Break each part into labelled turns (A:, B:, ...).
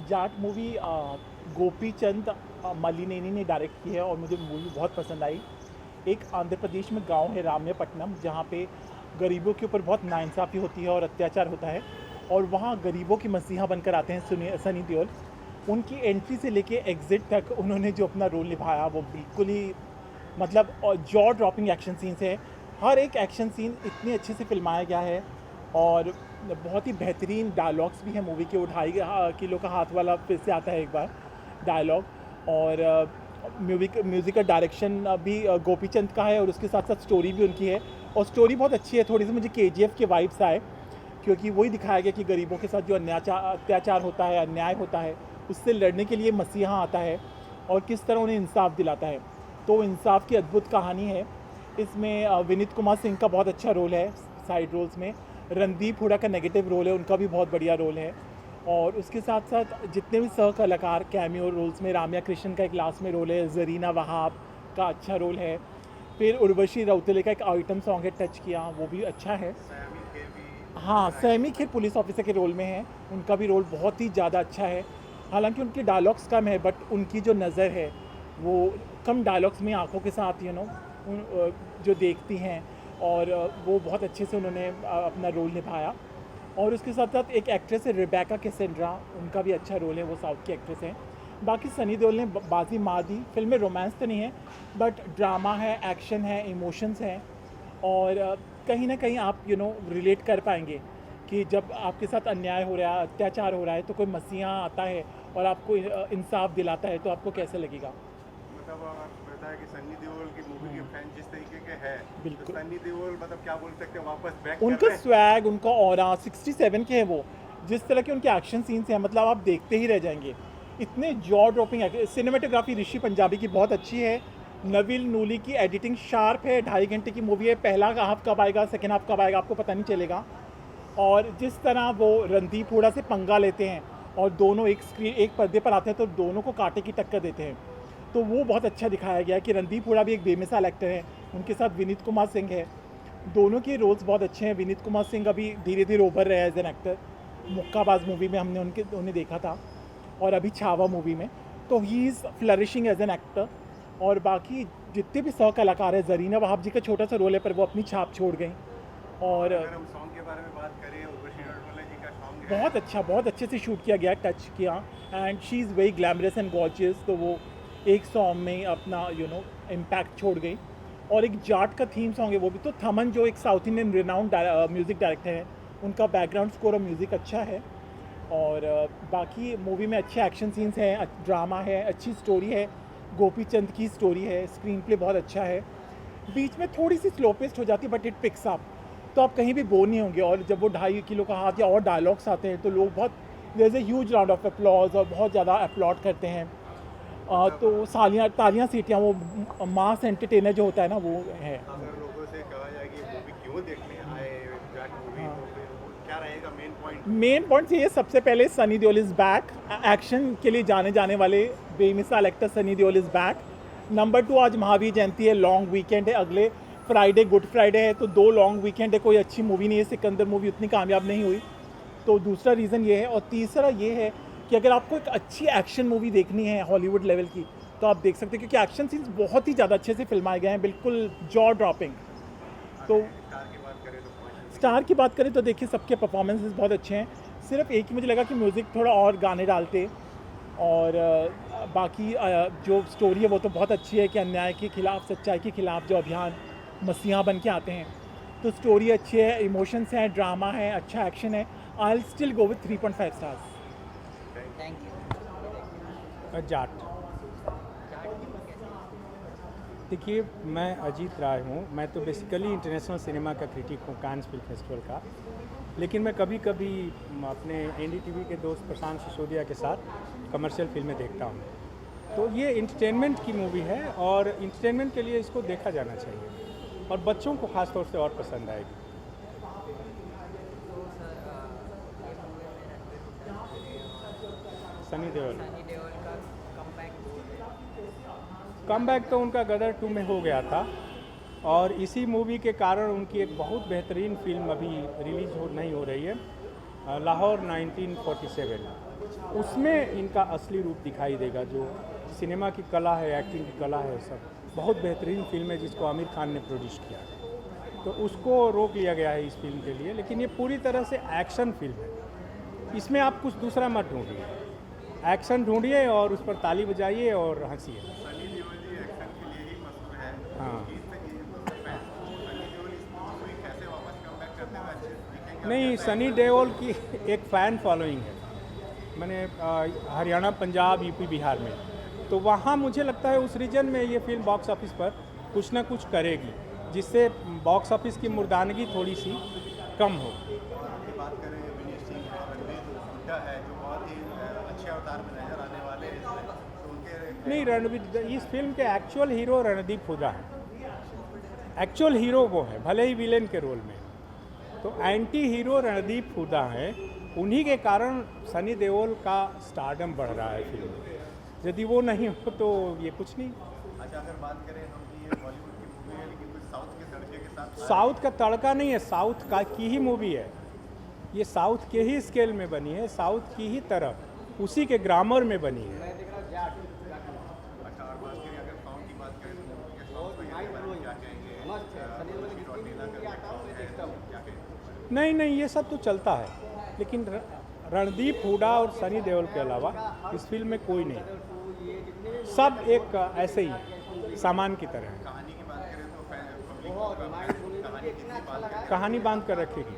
A: Jat movie Gopi Chand मलिनेनी ने direct की है और मुझे मूवी बहुत पसंद आई। एक आंध्र प्रदेश में गांव है राम्यपट्टनम, जहाँ पे गरीबों के ऊपर बहुत नाइंसाफ़ी होती है और अत्याचार होता है, और वहाँ गरीबों की मसीहा बनकर आते हैं सनी देओल। उनकी एंट्री से लेके एग्ज़िट तक उन्होंने जो अपना रोल निभाया वो बिल्कुल ही मतलब जॉ ड्रॉपिंग एक्शन सीन्स है। हर एक एक्शन सीन इतने अच्छे से फिल्माया गया है, और बहुत ही बेहतरीन डायलॉग्स भी हैं मूवी के। 2.5 किलो का हाथ वाला फिर से आता है एक बार डायलॉग। और म्यूज़िक का डायरेक्शन भी गोपी चंद का है, और उसके साथ साथ स्टोरी भी उनकी है, और स्टोरी बहुत अच्छी है। थोड़ी सी मुझे KGF के वाइब्स आए, क्योंकि वही दिखाया गया कि गरीबों के साथ जो अत्याचार होता है, अन्याय होता है, उससे लड़ने के लिए मसीहा आता है और किस तरह उन्हें इंसाफ दिलाता है। तो इंसाफ की अद्भुत कहानी है। इसमें विनीत कुमार सिंह का बहुत अच्छा रोल है साइड रोल्स में। रणदीप हुडा का नेगेटिव रोल है, उनका भी बहुत बढ़िया रोल है। और उसके साथ साथ जितने भी सह कलाकार कैमियो रोल्स में, राम्या कृष्णन का एक लास्ट में रोल है, जरीना वहाब का अच्छा रोल है, फिर उर्वशी रौतेले का एक आइटम सॉन्ग है टच किया, वो भी अच्छा है। हाँ, सैमी खेर पुलिस ऑफिसर के रोल में है, उनका भी रोल बहुत ही ज़्यादा अच्छा है। हालांकि उनके डायलॉग्स कम है, बट उनकी जो नज़र है वो कम डायलॉग्स में आंखों के साथ जो देखती हैं, और वो बहुत अच्छे से उन्होंने अपना रोल निभाया। और उसके साथ साथ एक एक्ट्रेस है रिबेका कैसेंड्रा, उनका भी अच्छा रोल है, वो साउथ की एक्ट्रेस हैं। बाकी सनी देओल ने बाजी मार दी। फिल्म में रोमांस तो नहीं है, बट ड्रामा है, एक्शन है, इमोशंस हैं, और कहीं ना कहीं आप रिलेट कर पाएंगे कि जब आपके साथ अन्याय हो रहा है, अत्याचार हो रहा है, तो कोई मसीहा आता है और आपको इंसाफ दिलाता है, तो आपको कैसे लगेगा।
B: मतलब आप पता है कि सन्नी देओल की मूवी के फैन जिस तरीके के हैं, तो
A: बिल्कुल।
B: सन्नी देओल मतलब क्या बोल सकते हैं, वापस बैक कर
A: उनका
B: रहे हैं।
A: स्वैग, उनका ऑरा 67 के हैं वो। जिस तरह के उनके एक्शन सीन्स हैं, मतलब आप देखते ही रह जाएंगे। इतने जॉ ड्रॉपिंग सिनेमेटोग्राफी ऋषि पंजाबी की बहुत अच्छी है। नवील नूली की एडिटिंग शार्प है। 2.5 घंटे की मूवी है, पहला हाफ कब आएगा, सेकेंड हाफ कब आएगा, आपको पता नहीं चलेगा। और जिस तरह वो रणदीप हुडा से पंगा लेते हैं और दोनों एक पर्दे पर आते हैं, तो दोनों को कांटे की टक्कर देते हैं, तो वो बहुत अच्छा दिखाया गया है कि रणदीप हुडा भी एक बेमिसाल एक्टर है। उनके साथ विनीत कुमार सिंह है। दोनों के रोल्स बहुत अच्छे हैं। विनीत कुमार सिंह अभी धीरे धीरे उभर रहे हैं as an actor. Mukkabaaz movie में हमने उन्हें देखा था, और अभी छावा मूवी में, तो he is flourishing as an actor. और बाकी जितने भी सह कलाकार हैं, जरीना वहाब जी का छोटा सा रोल है, पर वो अपनी छाप छोड़ गई। और
B: अगर हम सॉन्ग के बारे में बात करें, उर्वशी रौतेला जी का सॉन्ग है,
A: बहुत अच्छे से शूट किया गया, टच किया, and she is very glamorous and gorgeous. तो वो एक सॉन्ग में अपना इम्पैक्ट छोड़ गई। और एक जाट का थीम सॉन्ग है, वो भी तो थमन, जो एक south Indian renowned music director है, उनका बैकग्राउंड स्कोर और म्यूज़िक अच्छा है। और बाकी मूवी में अच्छे एक्शन सीन्स हैं, ड्रामा है, अच्छी स्टोरी है। गोपी चंद की स्टोरी है, स्क्रीन प्ले बहुत अच्छा है। बीच में थोड़ी सी स्लो पेस्ट हो जाती है, बट इट पिक्स अप, तो आप कहीं भी बोर नहीं होंगे। और जब वो 2.5 किलो का हाथ या और डायलॉग्स आते हैं, तो लोग बहुत, there is a huge round of applause, और बहुत ज़्यादा अपलॉड करते हैं। तो तालियां सीटियां, वो मास एंटरटेनर जो होता है ना, वो है।
B: अगर लोगों से कहा जाए कि मूवी क्यों देखने आए जाट मूवी,
A: हाँ।
B: तो फिर वो क्या रहेगा मेन पॉइंट?
A: मेन पॉइंट ये, सबसे पहले Sunny Deol is back. Action के लिए जाने जाने वाले बेमिसाल actor Sunny Deol is back. Number 2, आज महावीर जयंती है, लॉन्ग वीकेंड है, अगले फ्राइडे गुड फ्राइडे है, तो 2 लॉन्ग वीकेंड है। कोई अच्छी मूवी नहीं है, सिकंदर मूवी उतनी कामयाब नहीं हुई, तो दूसरा रीज़न ये है। और तीसरा ये है कि अगर आपको एक अच्छी एक्शन मूवी देखनी है हॉलीवुड लेवल की, तो आप देख सकते हैं, क्योंकि एक्शन सीन्स बहुत ही ज़्यादा अच्छे से फिल्माए गए हैं, बिल्कुल जॉ ड्रॉपिंग। तो
B: स्टार की बात करें तो
A: स्टार की बात करें तो देखिए, सबके परफॉर्मेंसेस बहुत अच्छे हैं। सिर्फ एक ही मुझे लगा कि म्यूज़िक थोड़ा और गाने डालते। और बाकी जो स्टोरी है वो तो बहुत अच्छी है कि अन्याय के खिलाफ, सच्चाई के खिलाफ जो अभियान मसीहा बन के आते हैं, तो स्टोरी अच्छी है, इमोशंस हैं, ड्रामा है, अच्छा एक्शन है। I will still go with 3.5 stars.
C: Thank you.
D: Jat. देखिए, मैं अजीत राय हूँ। मैं तो बेसिकली इंटरनेशनल सिनेमा का क्रिटिक हूँ, कान्स फिल्म फेस्टिवल का। लेकिन मैं कभी कभी अपने NDTV के दोस्त प्रशांत सिसोदिया के साथ कमर्शियल फिल्में देखता हूँ। तो ये इंटरटेनमेंट की मूवी है, और इंटरटेनमेंट के लिए इसको देखा जाना चाहिए, और बच्चों को ख़ास तौर से और पसंद आएगी। सनी देओल
C: का
D: कमबैक तो उनका गदर 2 में हो गया था, और इसी मूवी के कारण उनकी एक बहुत बेहतरीन फिल्म अभी नहीं हो रही है, लाहौर 1947, उसमें इनका असली रूप दिखाई देगा। जो सिनेमा की कला है, एक्टिंग की कला है, सब बहुत बेहतरीन फिल्म है जिसको आमिर खान ने प्रोड्यूस किया है। तो उसको रोक लिया गया है इस फिल्म के लिए, लेकिन ये पूरी तरह से एक्शन फिल्म है। इसमें आप कुछ दूसरा मत ढूंढिए, एक्शन ढूंढिए और उस पर ताली बजाइए और हंसिए।
B: सनी देओल जी एक्शन के लिए ही मशहूर है।
D: हाँ।
B: सनी देओल इस मूवी कैसे वापस कमबैक करते हुए अच्छे दिखेंगे?
D: नहीं, सनी देओल की एक फ़ैन फॉलोइंग है। मैंने हरियाणा, पंजाब, यूपी, बिहार में, तो वहाँ मुझे लगता है उस रीजन में ये फिल्म बॉक्स ऑफिस पर कुछ ना कुछ करेगी, जिससे बॉक्स ऑफिस की मुर्दानगी थोड़ी सी कम हो।
B: की बात करें, विनीत सिंह है, रणवीर हुड्डा है, जो बहुत ही अच्छे अवतार में नजर आने वाले हैं इसमें, तो उनके
D: नहीं, रणदीप, इस फिल्म के एक्चुअल हीरो रणदीप हुड्डा है। एक्चुअल हीरो वो है, भले ही विलेन के रोल में। तो एंटी हीरो रणदीप हुड्डा है। उन्हीं के कारण सनी देओल का स्टारडम बढ़ रहा है फिल्म में। यदि वो नहीं हो तो ये कुछ नहीं।
B: अच्छा, अगर बात करें हम कि ये बॉलीवुड की मूवी है लेकिन कुछ साउथ के तड़के के साथ
D: साउथ का तड़का नहीं है, साउथ का की ही मूवी है ये, साउथ के ही स्केल में बनी है, साउथ की ही तरह, उसी के ग्रामर में बनी है।
B: अच्छा, और बात करें अगर सॉन्ग की बात करें तो मूवी के सॉन्ग वगैरह के बारे में क्या कहेंगे? क्या कहेंगे?
D: नहीं नहीं, ये सब तो चलता है, लेकिन रणदीप हुड्डा और सनी देओल के अलावा इस फिल्म में कोई नहीं। सब एक ऐसे ही सामान की तरह है।
B: कहानी की बात करें तो पब्लिक कहानी कितनी बात करें?
D: कहानी बांध कर रखेगी,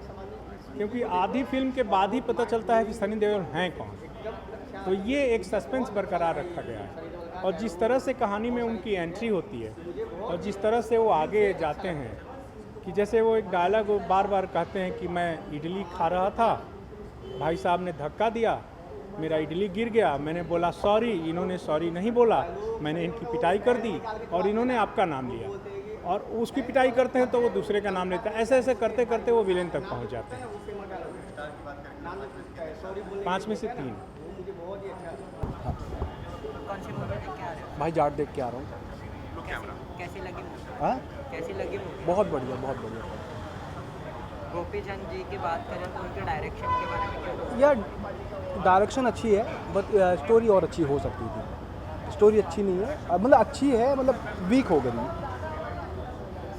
D: क्योंकि आधी फिल्म के बाद ही पता चलता है कि सनी देओल हैं कौन। तो ये एक सस्पेंस बरकरार रखा गया है, और जिस तरह से कहानी में उनकी एंट्री होती है और जिस तरह से वो आगे जाते हैं, कि जैसे वो एक डायलॉग बार बार कहते हैं कि मैं इडली खा रहा था, भाई साहब ने धक्का दिया, मेरा इडली गिर गया, मैंने बोला सॉरी, इन्होंने सॉरी नहीं बोला, मैंने इनकी पिटाई कर दी और इन्होंने आपका नाम लिया, और उसकी पिटाई करते हैं तो वो दूसरे का नाम लेता है। ऐसे ऐसे करते करते वो विलेन तक पहुंच जाते हैं। 5 में से 3।
C: कौन सी मूवी देख के आ रहे हो?
E: भाई जाट देख के आ रहा हूँ।
C: कैसी लगी मूवी?
E: हाँ,
C: कैसी लगी मूवी?
E: बहुत बढ़िया, बहुत बढ़िया।
C: गोपी चंद जी की बात करें तो उनके डायरेक्शन के बारे में क्या बोलोगे?
E: यार डायरेक्शन अच्छी है, बट स्टोरी और अच्छी हो सकती थी। स्टोरी अच्छी नहीं है, मतलब अच्छी है, मतलब वीक हो गई।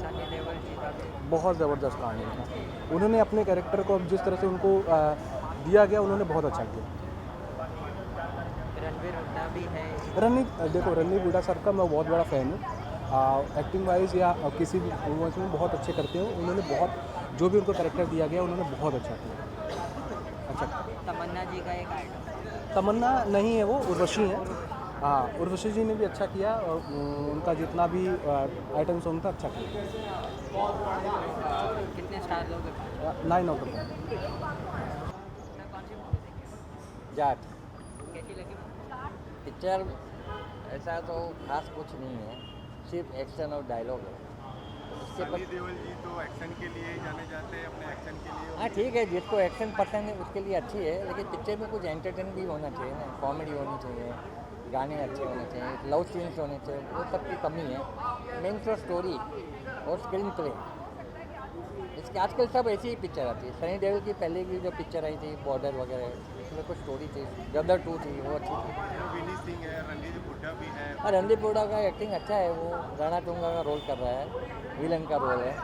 C: सनी देओल जी का भी
E: बहुत ज़बरदस्त कहानी था। उन्होंने अपने कैरेक्टर को जिस तरह से उनको दिया गया, उन्होंने बहुत अच्छा किया।
C: रणवीर हुड्डा भी है।
E: रणवीर हुड्डा सर का मैं बहुत बड़ा फ़ैन हूँ। एक्टिंग वाइज या किसी भी मूवीज में बहुत अच्छे करते हैं। उन्होंने बहुत, जो भी उनको कैरेक्टर दिया गया उन्होंने बहुत अच्छा किया। अच्छा,
C: तमन्ना जी का एक आइटम,
E: तमन्ना नहीं है, वो उर्वशी है। हाँ, उर्वशी जी ने भी अच्छा किया, और उनका जितना भी आइटम सॉन्ग था अच्छा किया।
C: कितने स्टार लोगे?
E: 9 आउट ऑफ 10।
C: कौन सी मूवी देखी?
F: जाट
C: कैसी लगी मूवी?
F: पिक्चर ऐसा तो खास कुछ नहीं है, सिर्फ एक्शन और डायलॉग है उसके
B: सनी देओल जी तो एक्शन के लिए ही जाने जाते हैं, अपने एक्शन के लिए।
F: हाँ ठीक है, जिसको एक्शन पसंद है उसके लिए अच्छी है, लेकिन पिक्चर में कुछ एंटरटेन भी होना चाहिए ना, कॉमेडी होनी चाहिए, गाने अच्छे होने चाहिए, लव सीन्स होने चाहिए, वो सब की कमी है। मेन तो स्टोरी और स्क्रीन प्ले, इसके आजकल सब ऐसी ही पिक्चर आती है। सनी देओल की पहले की जो पिक्चर आई थी बॉर्डर वगैरह, उसमें कुछ स्टोरी थी, गदर 2 थी, वो अच्छी थी।
B: विनीत सिंह है, रणवीर हुड्डा भी है।
F: और रणदीप हुड्डा का एक्टिंग अच्छा है, वो राणा टूंगा का रोल कर रहा है, विलन का रोल है।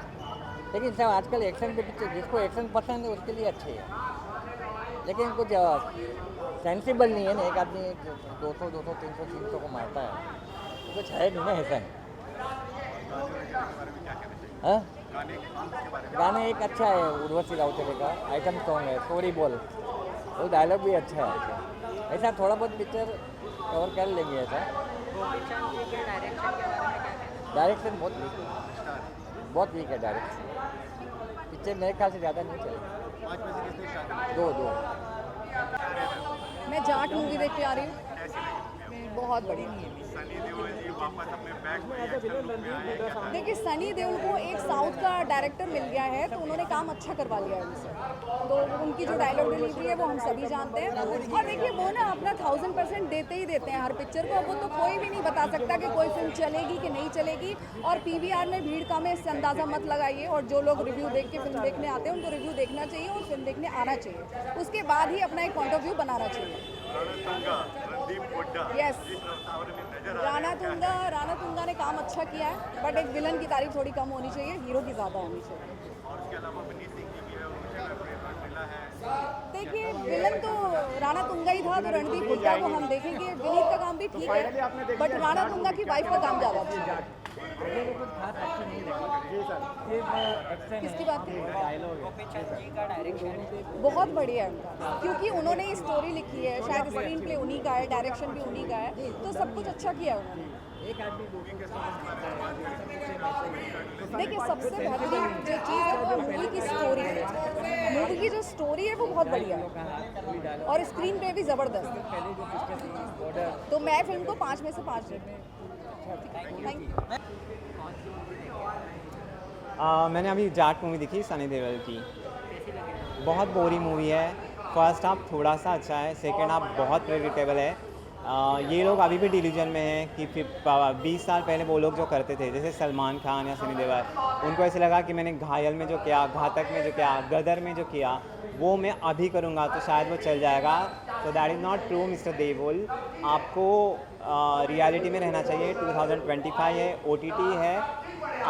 F: लेकिन सब आजकल एक्शन पे पिक्चर, जिसको एक्शन पसंद है उसके लिए अच्छी है, लेकिन कुछ सेंसिबल नहीं है ना। एक आदमी 200, 300, 300 को मारता है, तो कुछ है नहीं ना ऐसा। हाँ, गाने एक अच्छा है, उर्वशी राउतेरे का आइटम सॉन्ग है, स्टोरी बॉल, वो डायलॉग भी अच्छा है। ऐसा थोड़ा बहुत पिक्चर कवर कर लेंगे ऐसा।
C: गोपी चंद जी के डायरेक्शन के बारे में क्या कहते
F: डायरेक्शन बहुत वीक है, बहुत वीक है डायरेक्शन। पिक्चर मेरे ख्याल से ज़्यादा नहीं चलेगी।
B: 5 में से कितने स्टार?
F: 2
G: मैं जाट मूवी देख के आ रही हूँ। बहुत बढ़िया।
B: सनी देओल जी वापस अपने बैक में एक्शन लुक में आए हैं, क्या था?
G: देखिए सनी देओल को एक साउथ का डायरेक्टर मिल गया है तो उन्होंने काम अच्छा करवा लिया है उनसे, तो उनकी जो डायलॉग डिलीवरी है वो हम सभी जानते हैं। और देखिए वो ना अपना 1000% देते ही देते हैं हर पिक्चर को, वो तो कोई भी नहीं बता सकता कि कोई फिल्म चलेगी कि नहीं चलेगी। और पीवीआर में भीड़ कम है इससे अंदाज़ा मत लगाइए, और जो लोग रिव्यू देख के फिल्म देखने आते हैं उनको रिव्यू देखना चाहिए और फिल्म देखने आना चाहिए, उसके बाद ही अपना एक पॉइंट ऑफ व्यू बनाना चाहिए।
B: रणदीप हुड्डा
G: Yes.
B: जिस रफ्तार में नजर आ
G: राणा तुंगा ने काम अच्छा किया है, बट एक विलन की तारीफ थोड़ी कम होनी चाहिए, हीरो की ज़्यादा होनी चाहिए।
B: और उसके अलावा विनीत सिंह जी भी है, उनसे प्रेरणा मिला है।
G: देखिए विलन तो राणा तुंगा ही था, तो रणदीप हुड्डा को हम देखेंगे। विनीत का काम भी ठीक है, बट राणा तुंगा की वाइफ का काम ज़्यादा अच्छा है। किसकी बात करें?
C: गोपी चंद जी का डायरेक्शन
G: बहुत बढ़िया है उनका, क्योंकि उन्होंने स्टोरी लिखी है, शायद स्क्रीन प्ले उन्हीं का है, डायरेक्शन भी उन्हीं का है, तो सब कुछ अच्छा किया है उन्होंने। देखिए सबसे बेहतरीन जो चीज़ है वो मूवी की स्टोरी है, मूवी की जो स्टोरी है वो बहुत बढ़िया है और स्क्रीन पे भी ज़बरदस्त है, तो मैं फिल्म को 5 में से 5 देती हूँ। Thank you.
H: मैंने अभी जाट मूवी देखी सनी देओल की, बहुत बोरिंग मूवी है। फर्स्ट हाफ थोड़ा सा अच्छा है, सेकंड हाफ बहुत प्रेडिक्टेबल है। ये लोग अभी भी डिलीजन में हैं कि 20 साल पहले वो लोग जो करते थे, जैसे सलमान खान या सनी देओल, उनको ऐसे लगा कि मैंने घायल में जो किया, घातक में जो किया, गदर में जो किया, वो मैं अभी करूँगा तो शायद वो चल जाएगा। तो that is not true mister Deol, आपको रियलिटी में रहना चाहिए। 2025 है, OTT है,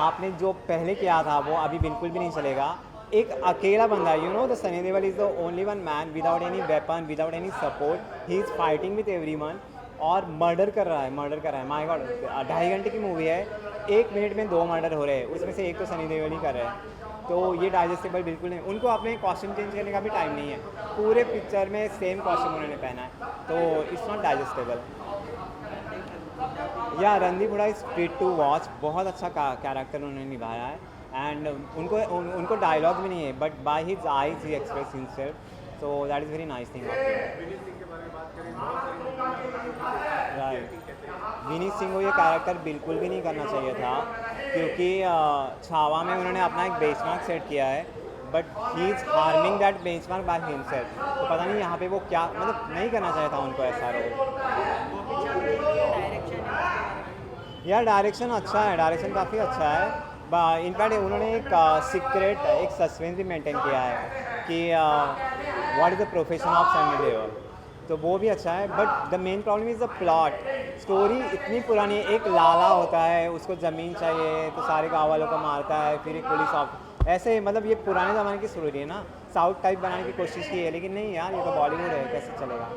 H: आपने जो पहले किया था वो अभी बिल्कुल भी नहीं चलेगा। एक अकेला बंदा, you know the Sunny Deol is the only one man without any weapon, without any support, he is fighting with everyone और मर्डर कर रहा है। माय गॉड, 2.5 घंटे की मूवी है, 1 मिनट में 2 मर्डर हो रहे हैं, उसमें से एक तो सनी देओल ही कर रहे हैं। तो ये डाइजेस्टेबल बिल्कुल नहीं। उनको अपने कॉस्ट्यूम चेंज करने का भी टाइम नहीं है, पूरे पिक्चर में सेम कॉस्ट्यूम उन्होंने पहना है, तो इट्स नॉट डाइजेस्टेबल। या Randeep Hooda is fit to watch, बहुत अच्छा कैरेक्टर उन्होंने निभाया है एंड उनको डायलॉग भी नहीं है, but by his eyes he express himself, so that is very nice thing. Right, Vineet Singh को ये कैरेक्टर बिल्कुल भी नहीं करना चाहिए था, क्योंकि छावा में उन्होंने अपना एक बेंचमार्क सेट किया है, but he is harming that benchmark by himself. तो पता नहीं यहाँ पे वो क्या, मतलब नहीं करना चाहिए था उनको ऐसा रोल। यार डायरेक्शन अच्छा है, डायरेक्शन काफ़ी अच्छा है। इनफैक्ट उन्होंने एक सीक्रेट, एक सस्पेंस भी मेंटेन किया है कि what is the profession of Sunny Deol, तो वो भी अच्छा है। But the main problem is the plot, story इतनी पुरानी है। एक लाला होता है, उसको ज़मीन चाहिए तो सारे गाँव वालों को मारता है, फिर एक पुलिस ऑफिसर, ऐसे मतलब ये पुराने ज़माने की स्टोरी है ना, साउथ टाइप बनाने की कोशिश की है, लेकिन नहीं यार, ये तो बॉलीवुड है, कैसे चलेगा।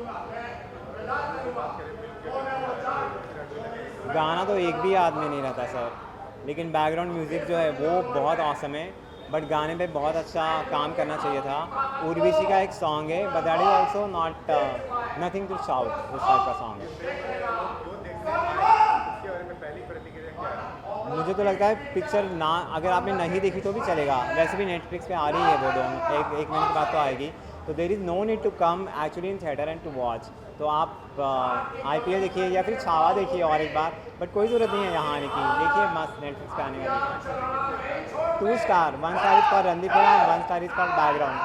H: गाना तो एक भी याद में नहीं रहता सर, लेकिन बैकग्राउंड म्यूज़िक जो है वो बहुत ऑसम है, बट गाने पे बहुत अच्छा काम करना चाहिए था। उर्वशी का एक सॉन्ग है, but that is also not nothing to shout, उस टाइप का सॉन्ग है। मुझे तो लगता है पिक्चर ना, अगर आपने नहीं देखी तो भी चलेगा, वैसे भी नेटफ्लिक्स पे आ रही है वो दोनों, एक महीने के बाद तो आएगी, तो there is no need to come actually in theatre and to watch. तो आप IPL देखिए या फिर छावा देखिए और एक बार, बट कोई ज़रूरत नहीं है यहाँ आने की, देखिए मस्त नेटफ्लिक्स पे आने वाली। 2 star, 1 star is for Randeep Hooda and 1 star is for background.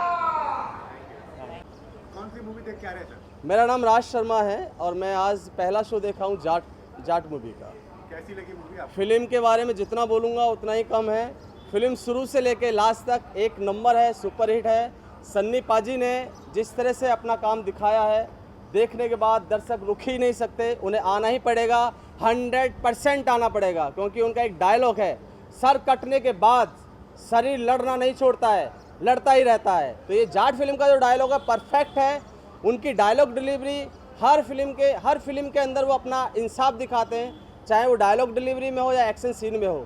B: कौन सी मूवी देख के आ रहे हैं सर?
I: मेरा नाम राज शर्मा है और मैं आज पहला शो देखा हूँ जाट मूवी का।
B: कैसी लगी मूवी आपको?
I: फिल्म के बारे में जितना बोलूँगा उतना ही कम है। फिल्म शुरू से लेके लास्ट तक एक नंबर है, सुपरहिट है। सन्नी पाजी ने जिस तरह से अपना काम दिखाया है, देखने के बाद दर्शक रुक ही नहीं सकते, उन्हें आना ही पड़ेगा, 100% आना पड़ेगा, क्योंकि उनका एक डायलॉग है, सर कटने के बाद शरीर लड़ना नहीं छोड़ता है, लड़ता ही रहता है। तो ये जाट फिल्म का जो डायलॉग है परफेक्ट है। उनकी डायलॉग डिलीवरी हर फिल्म के अंदर वो अपना इंसाफ दिखाते हैं, चाहे वो डायलॉग डिलीवरी में हो या एक्शन सीन में हो।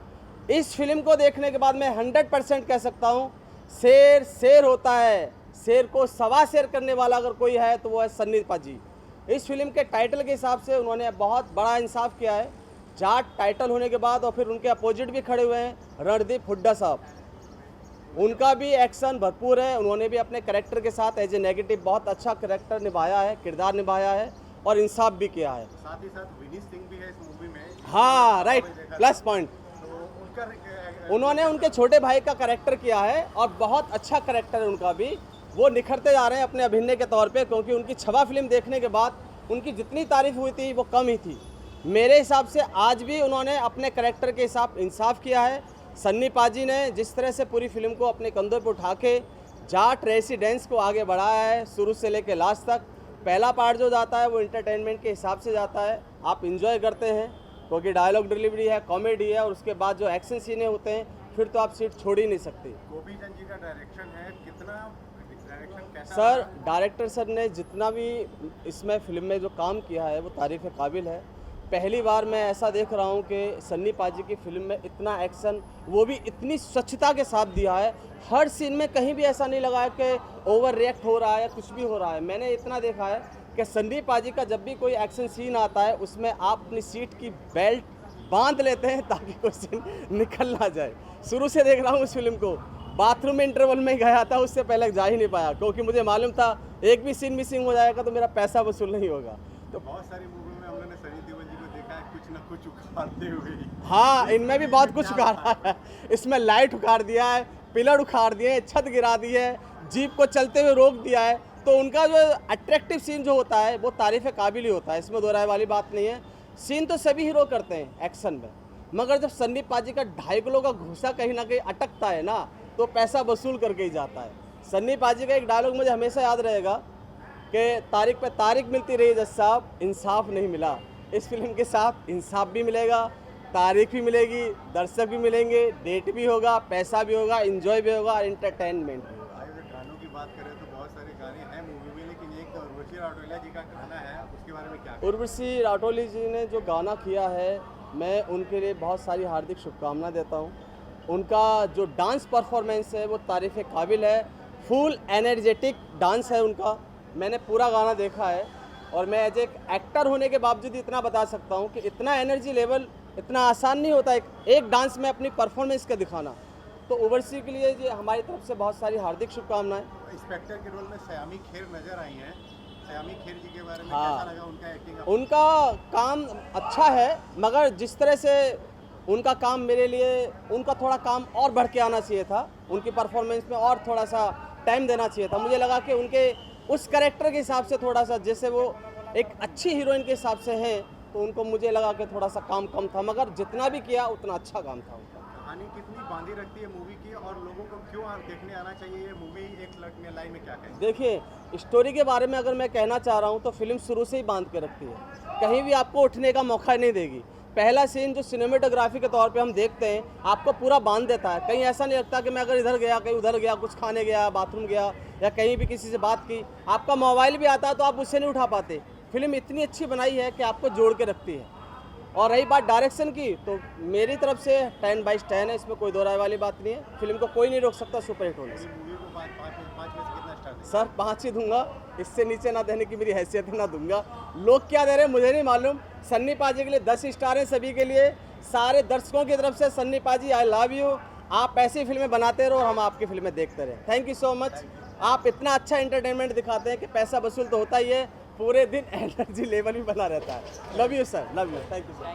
I: इस फिल्म को देखने के बाद मैं 100% कह सकता हूँ, शेर होता है, शेर को सवा शेर करने वाला अगर कोई है तो वो है सन्नी पाजी। इस फिल्म के टाइटल के हिसाब से उन्होंने बहुत बड़ा इंसाफ किया है। जाट टाइटल होने के बाद और फिर उनके अपोजिट भी खड़े हुए हैं रणदीप हुड्डा साहब, उनका भी एक्शन भरपूर है। उन्होंने भी अपने कैरेक्टर के साथ एज ए नेगेटिव बहुत अच्छा कैरेक्टर निभाया है, किरदार निभाया है। और इंसाफ भी किया है।
B: साथ ही साथ विनीत सिंह भी है इस मूवी में।
I: हाँ राइट, प्लस पॉइंट।
B: तो उनका
I: उन्होंने उनके छोटे भाई का कैरेक्टर किया है और बहुत अच्छा कैरेक्टर है उनका भी। वो निखरते जा रहे हैं अपने अभिनय के तौर पे, क्योंकि उनकी छवा फिल्म देखने के बाद उनकी जितनी तारीफ हुई थी वो कम ही थी। मेरे हिसाब से आज भी उन्होंने अपने कैरेक्टर के हिसाब इंसाफ किया है। सन्नी पाजी ने जिस तरह से पूरी फिल्म को अपने कंधों पर उठा के जाट रेसिडेंस को आगे बढ़ाया है, शुरू से लेकर लास्ट तक। पहला पार्ट जो जाता है वो इंटरटेनमेंट के हिसाब से जाता है, आप इंजॉय करते हैं क्योंकि डायलॉग डिलीवरी है, कॉमेडी है, और उसके बाद जो एक्शन सीने होते हैं फिर तो आप सीट छोड़ ही नहीं सकते।
B: गोपीचंद जी का डायरेक्शन है, कितना डायरेक्शन कैसा
I: सर
B: रहा?
I: डायरेक्टर सर ने जितना भी इसमें फिल्म में जो काम किया है वो तारीफ़ के काबिल है। पहली बार मैं ऐसा देख रहा हूँ कि सन्नी पाजी की फिल्म में इतना एक्शन, वो भी इतनी स्वच्छता के साथ दिया है। हर सीन में कहीं भी ऐसा नहीं लगा है कि ओवर रिएक्ट हो रहा है या कुछ भी हो रहा है। मैंने इतना देखा है कि सन्नी पाजी का जब भी कोई एक्शन सीन आता है उसमें आप अपनी सीट की बेल्ट बांध लेते हैं ताकि कोई सीन निकल ना जाए। शुरू से देख रहा हूँ उस फिल्म को, बाथरूम में इंटरवल में गया था, उससे पहले जा ही नहीं पाया क्योंकि मुझे मालूम था एक भी सीन मिसिंग हो जाएगा तो मेरा पैसा वसूल नहीं होगा।
B: तो बहुत सारी मूवी में हमने सनी देओल जी को देखा है कुछ ना कुछ उखाड़ते हुए।
I: हाँ, इनमें भी बहुत कुछ उखाड़ा है। इसमें लाइट उखाड़ दिया है, पिलर उखाड़ दिए हैं, छत गिरा दी है, जीप को चलते हुए रोक दिया है। तो उनका जो अट्रैक्टिव सीन जो होता है वो तारीफ़ काबिल ही होता है, इसमें दो राय वाली बात नहीं है। सीन तो सभी हीरो करते हैं एक्शन में, मगर जब सन्नी पाजी का 2.5 किलो का घूसा कहीं ना कहीं अटकता है ना तो पैसा वसूल करके ही जाता है। सन्नी पाजी का एक डायलॉग मुझे हमेशा याद रहेगा कि तारीख पे तारीख मिलती रही जज साहब, इंसाफ नहीं मिला। इस फिल्म के साथ इंसाफ भी मिलेगा, तारीख भी मिलेगी, दर्शक भी मिलेंगे, डेट भी होगा, पैसा भी होगा, एंजॉय भी होगा, एंटरटेनमेंट भी होगा।
B: अगर गानों की बात करें तो बहुत सारे गाने हैं मूवी में, लेकिन एक उर्वशी राठौरिया जी का गाना है, उसके बारे में क्या कहें?
I: उर्वशी राठौली जी ने जो गाना किया है, मैं उनके लिए बहुत सारी हार्दिक शुभकामनाएं देता हूं। उनका जो डांस परफॉर्मेंस है वो तारीफ़ काबिल है, फुल एनर्जेटिक डांस है उनका। मैंने पूरा गाना देखा है और मैं एज एक एक्टर होने के बावजूद इतना बता सकता हूं कि इतना एनर्जी लेवल इतना आसान नहीं होता एक डांस में अपनी परफॉर्मेंस का दिखाना। तो उर्वशी के लिए ये हमारी तरफ से बहुत सारी हार्दिक शुभकामनाएं।
B: इंस्पेक्टर के रोल में सयामी खेर नजर आई हैं, सयामी खेर जी के बारे में
I: हाँ।
B: कैसा लगा उनका एक्टिंग?
I: उनका काम अच्छा है, मगर जिस तरह से उनका काम मेरे लिए, उनका थोड़ा काम और बढ़ के आना चाहिए था, उनकी परफॉर्मेंस में और थोड़ा सा टाइम देना चाहिए था। मुझे लगा कि उनके उस कैरेक्टर के हिसाब से थोड़ा सा, जैसे वो एक अच्छी हीरोइन के हिसाब से हैं, तो उनको मुझे लगा कि थोड़ा सा काम कम था, मगर जितना भी किया उतना अच्छा काम था उनका।
B: कहानी कितनी बांधी रखती है मूवी की, और लोगों को क्यों देखने आना चाहिए ये मूवी? एक लाइन में क्या कहें?
I: देखिए, स्टोरी के बारे में अगर मैं कहना चाह रहा हूँ तो फिल्म शुरू से ही बांध के रखती है, कहीं भी आपको उठने का मौका नहीं देगी। पहला सीन जो सिनेमेटोग्राफी के तौर पे हम देखते हैं आपको पूरा बांध देता है, कहीं ऐसा नहीं लगता कि मैं अगर इधर गया कहीं उधर गया, कुछ खाने गया, बाथरूम गया या कहीं भी किसी से बात की, आपका मोबाइल भी आता है तो आप उससे नहीं उठा पाते। फिल्म इतनी अच्छी बनाई है कि आपको जोड़ के रखती है। और रही बात डायरेक्शन की, तो मेरी तरफ से 10/10 है, इसमें कोई दो राय वाली बात नहीं है। फिल्म को कोई नहीं रोक सकता सुपरहिट होने से।
B: मूवी को 5 में से कितना स्टार दें?
I: सर 5 ही दूंगा, इससे नीचे ना देने की मेरी हैसियत है, ना दूंगा। लोग क्या दे रहे हैं मुझे नहीं मालूम। सन्नी पाजी के लिए 10 स्टार हैं सभी के लिए, सारे दर्शकों की तरफ से। सन्नी पाजी आई लव यू, आप ऐसी फिल्में बनाते रहो और हम आपकी फिल्में देखते रहे। Thank you so much. आप इतना अच्छा एंटरटेनमेंट दिखाते हैं कि पैसा वसूल तो होता ही है, पूरे दिन एनर्जी लेवल भी बना रहता है। Love you sir, love you, thank you sir.